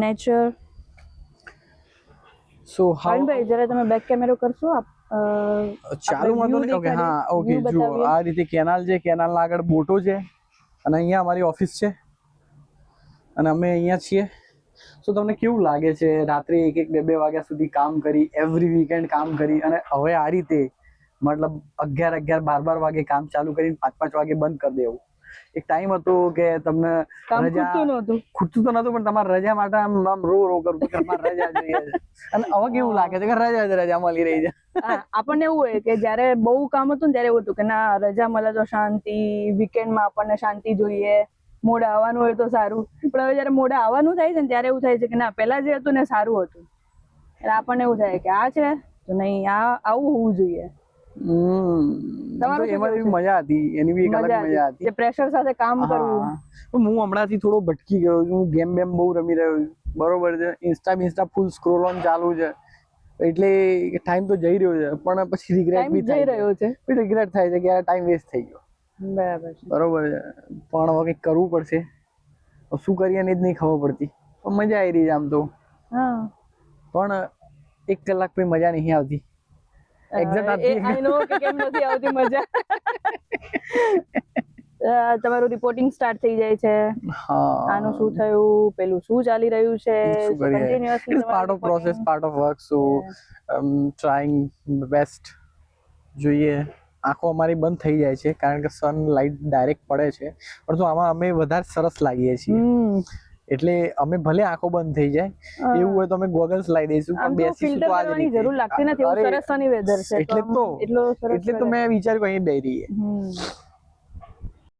Nature. So how ભાઈ જરા તમે બેક કેમેરો કરશો ચાલુ માં તો ઓકે હા ઓકે જો આ રીતે કેનાલ છે, કેનાલ આગળ બોટો છે અને અહીંયા અમારી ઓફિસ છે અને અમે અહીંયા છીએ. સો તમને કેવું લાગે છે રાત્રે 1-2 વાગ્યા સુધી કામ કરી, એવરી વીકેન્ડ કામ કરી અને હવે આ રીતે મતલબ 11 12 વાગે કામ ચાલુ કરીને 5 વાગે બંધ કરી દેવું? એક ટાઈમ હતો કે તમને રજા ખૂટતું તો નતું, પણ તમારે રજા માટે આમ રો કરવું કે તમારે રજા જોઈએ છે. અને હવે કેવું લાગે છે કે રજા મળી રહી છે? આપણને એવું હોય કે જયારે બહુ કામ હતું ને ત્યારે એવું હતું કે ના રજા મળે તો શાંતિ, વીકેન્ડમાં આપણને શાંતિ જોઈએ, મોડા આવવાનું હોય તો સારું. પણ હવે જયારે મોડા આવવાનું થાય છે ને ત્યારે એવું થાય છે કે ના પેલા જે હતું ને સારું હતું. એટલે આપણને એવું થાય કે આ છે તો નહીં, આવું હોવું જોઈએ. એમાં એવી મજા હતી, એની બી એક અલગ મજા હતી. પ્રેશર સાથે કામ કરવું. હું હમણાંથી થોડો ભટકી ગયો છું, ગેમ બહુ રમી રહ્યો છું, બરોબર છે. ઇન્સ્ટા ફૂલ સ્ક્રોલ ઓન ચાલુ છે, એટલે ટાઈમ તો જઈ રહ્યો છે, પણ પછી રિગ્રેટ બી થઈ રહ્યો છે. રિગ્રેટ થાય છે કે આ ટાઈમ વેસ્ટ થઈ ગયો. બરોબર છે, પણ હવે કંઈક કરવું પડશે. શું કરીએ ને જ નહીં ખબર પડતી. પણ મજા આવી રહી છે આમ તો, પણ 1 કલાક પછી મજા નહીં આવતી. તમારું રિપોર્ટિંગ સ્ટાર્ટ થઈ જાય છે. આનું શું થયું, પેલું શું ચાલી રહ્યું છે, continuously part off process, part of work. So trying best. જોઈએ આંખો અમારી બંધ થઈ જાય છે કારણ કે સનલાઇટ ડાયરેક્ટ પડે છે, પરંતુ આમાં અમે વધારે સરસ લાગીએ છીએ. એટલે અમે ભલે આંખો બંધ થઈ જાય એવું હોય તો અમે ગોગલ્સ લાવી દઈશું, પણ બેસીશું તો આજ રીતે જરૂર લાગતી નથી. સરસ સની વેધર છે એટલે તો મેં વિચાર્યું અહીં બેહી રહીએ.